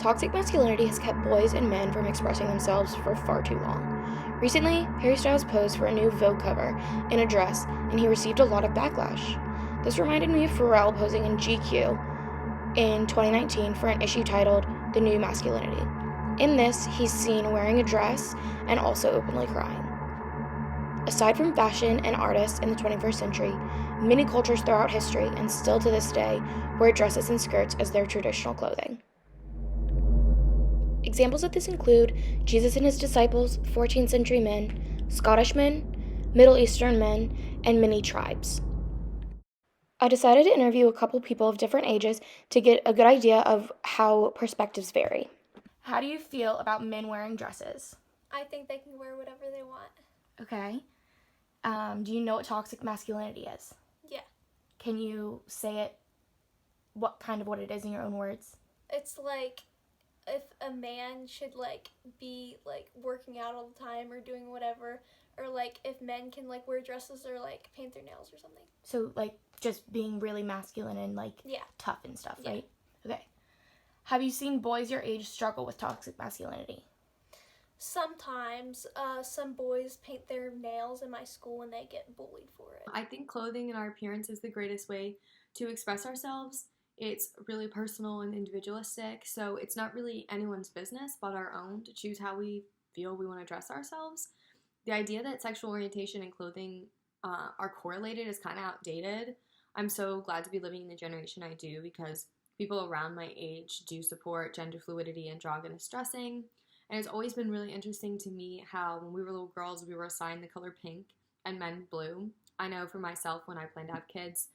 Toxic masculinity has kept boys and men from expressing themselves for far too long. Recently, Harry Styles posed for a new Vogue cover in a dress, and he received a lot of backlash. This reminded me of Pharrell posing in GQ in 2019 for an issue titled The New Masculinity. In this, he's seen wearing a dress and also openly crying. Aside from fashion and artists in the 21st century, many cultures throughout history and still to this day wear dresses and skirts as their traditional clothing. Examples of this include Jesus and his disciples, 14th century men, Scottish men, Middle Eastern men, and many tribes. I decided to interview a couple people of different ages to get a good idea of how perspectives vary. How do you feel about men wearing dresses? I think they can wear whatever they want. Okay. Do you know what toxic masculinity is? Yeah. Can you say it, what it is in your own words? It's like if a man should be working out all the time or doing whatever, or if men can wear dresses or paint their nails or something. So just being really masculine and Yeah. tough and stuff, Yeah. right? Okay. Have you seen boys your age struggle with toxic masculinity? Sometimes some boys paint their nails in my school and they get bullied for it. I think clothing and our appearance is the greatest way to express ourselves. It's really personal and individualistic, so it's not really anyone's business but our own to choose how we feel we want to dress ourselves. The idea that sexual orientation and clothing are correlated is kind of outdated. I'm so glad to be living in the generation I do because people around my age do support gender fluidity and androgynous dressing. And it's always been really interesting to me how when we were little girls, we were assigned the color pink and men blue. I know for myself, when I plan to have kids,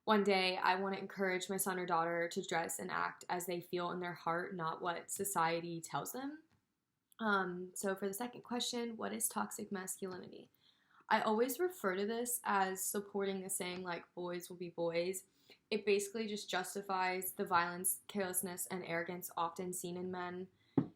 one day I want to encourage my son or daughter to dress and act as they feel in their heart, not what society tells them. So for the second question, what is toxic masculinity? I always refer to this as supporting the saying boys will be boys. It basically just justifies the violence, carelessness, and arrogance often seen in men.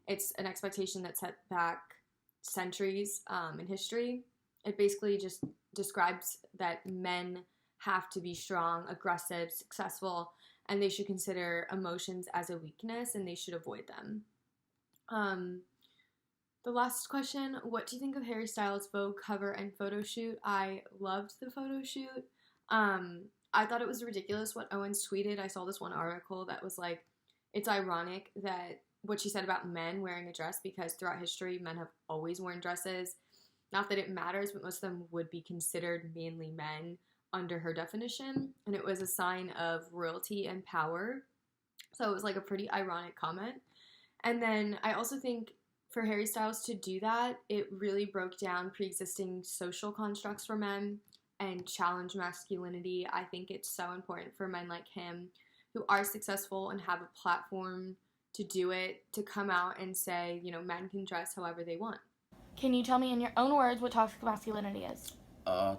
It's an expectation that's set back centuries in history. It basically just describes that men have to be strong, aggressive, successful, and they should consider emotions as a weakness and they should avoid them. The last question, what do you think of Harry Styles' Vogue cover and photo shoot? I loved the photo shoot. I thought it was ridiculous what Owens tweeted. I saw this one article that was it's ironic that what she said about men wearing a dress because throughout history, men have always worn dresses. Not that it matters, but most of them would be considered mainly men under her definition. And it was a sign of royalty and power. So it was a pretty ironic comment. And then I also think for Harry Styles to do that, it really broke down pre-existing social constructs for men and challenged masculinity. I think it's so important for men like him who are successful and have a platform to do it, to come out and say, men can dress however they want. Can you tell me in your own words what toxic masculinity is?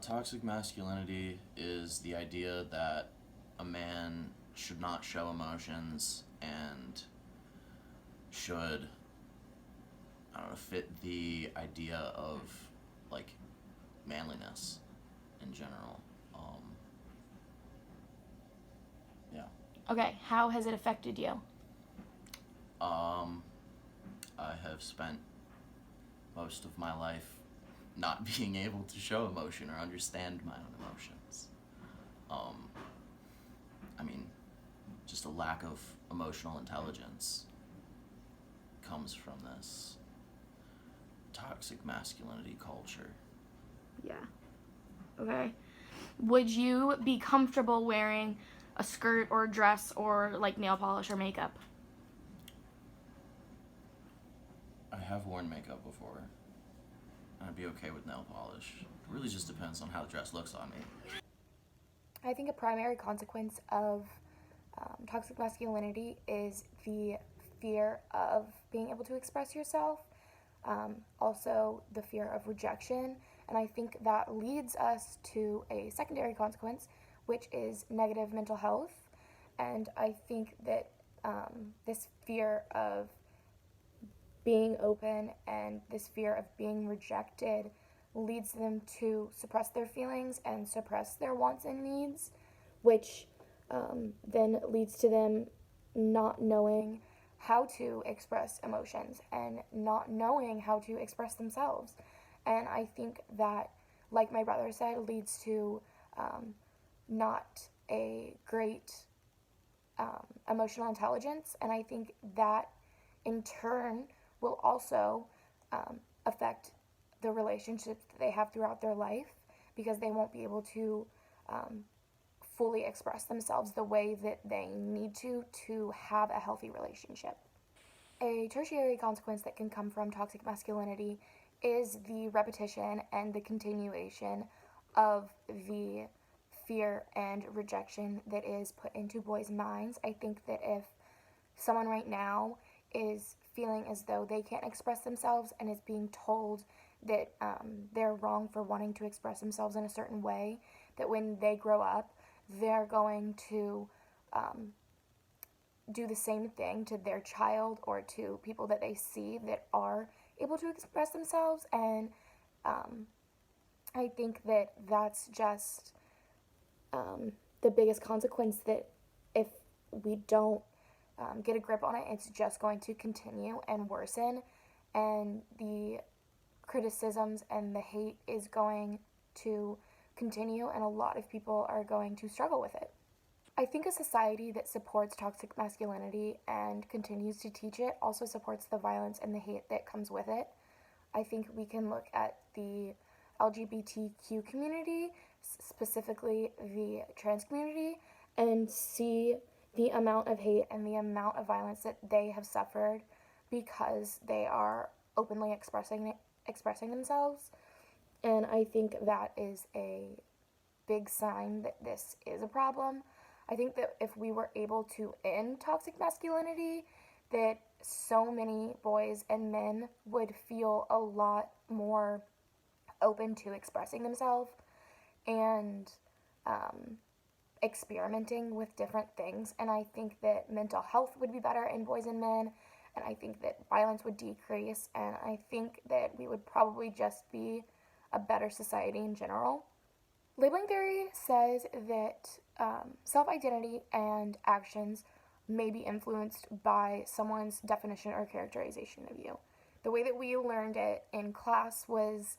Toxic masculinity is the idea that a man should not show emotions and should, fit the idea of, manliness in general. Yeah. Okay, how has it affected you? I have spent most of my life not being able to show emotion or understand my own emotions. Just a lack of emotional intelligence comes from this toxic masculinity culture. Yeah. Okay. Would you be comfortable wearing a skirt or a dress or nail polish or makeup? I have worn makeup before. I'd be okay with nail polish. It really just depends on how the dress looks on me. I think a primary consequence of toxic masculinity is the fear of being able to express yourself, also the fear of rejection, and I think that leads us to a secondary consequence, which is negative mental health, and I think that this fear of being open and this fear of being rejected leads them to suppress their feelings and suppress their wants and needs, which then leads to them not knowing how to express emotions and not knowing how to express themselves. And I think that, like my brother said, leads to not a great emotional intelligence. And I think that in turn will also affect the relationships that they have throughout their life, because they won't be able to fully express themselves the way that they need to have a healthy relationship. A tertiary consequence that can come from toxic masculinity is the repetition and the continuation of the fear and rejection that is put into boys' minds. I think that if someone right now is feeling as though they can't express themselves and is being told that they're wrong for wanting to express themselves in a certain way, that when they grow up, they're going to do the same thing to their child or to people that they see that are able to express themselves. And I think that that's just the biggest consequence, that if we don't get a grip on it, it's just going to continue and worsen, and the criticisms and the hate is going to continue, and a lot of people are going to struggle with it. I think a society that supports toxic masculinity and continues to teach it also supports the violence and the hate that comes with it. I think we can look at the LGBTQ community, specifically the trans community, and see the amount of hate and the amount of violence that they have suffered because they are openly expressing themselves. And I think that is a big sign that this is a problem. I think that if we were able to end toxic masculinity, that so many boys and men would feel a lot more open to expressing themselves and experimenting with different things. And I think that mental health would be better in boys and men, and I think that violence would decrease, and I think that we would probably just be a better society in general. Labeling theory says that self-identity and actions may be influenced by someone's definition or characterization of you. The way that we learned it in class was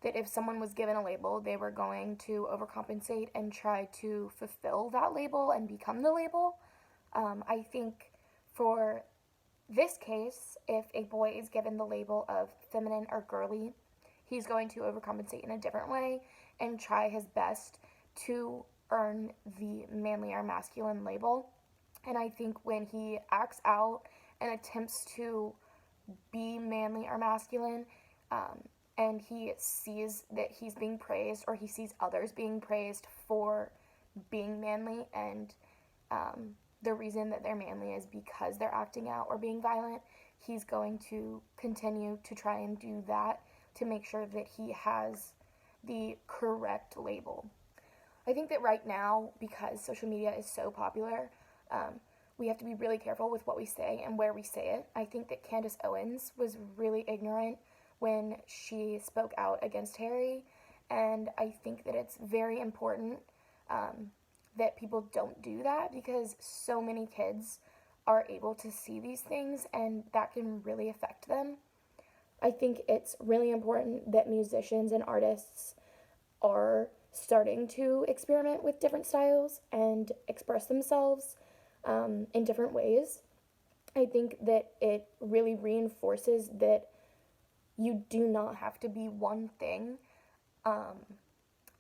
that if someone was given a label, they were going to overcompensate and try to fulfill that label and become the label. I think for this case, if a boy is given the label of feminine or girly, he's going to overcompensate in a different way and try his best to earn the manly or masculine label. And I think when he acts out and attempts to be manly or masculine, and he sees that he's being praised, or he sees others being praised for being manly, and the reason that they're manly is because they're acting out or being violent, he's going to continue to try and do that to make sure that he has the correct label. I think that right now, because social media is so popular, we have to be really careful with what we say and where we say it. I think that Candace Owens was really ignorant when she spoke out against Harry, and I think that it's very important that people don't do that, because so many kids are able to see these things and that can really affect them. I think it's really important that musicians and artists are starting to experiment with different styles and express themselves in different ways. I think that it really reinforces that you do not have to be one thing.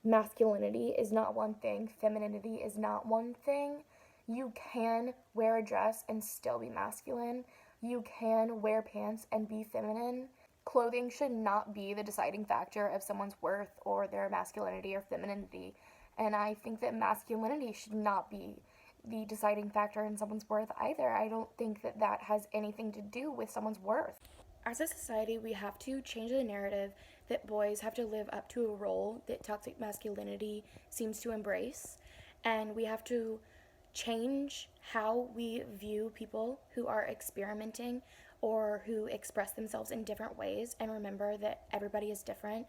Masculinity is not one thing. Femininity is not one thing. You can wear a dress and still be masculine. You can wear pants and be feminine. Clothing should not be the deciding factor of someone's worth or their masculinity or femininity. And I think that masculinity should not be the deciding factor in someone's worth either. I don't think that that has anything to do with someone's worth. As a society, we have to change the narrative that boys have to live up to a role that toxic masculinity seems to embrace. And we have to change how we view people who are experimenting or who express themselves in different ways, and remember that everybody is different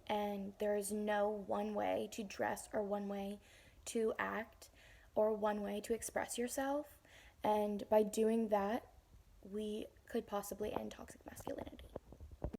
and there is no one way to dress or one way to act or one way to express yourself. And by doing that, we could possibly end toxic masculinity.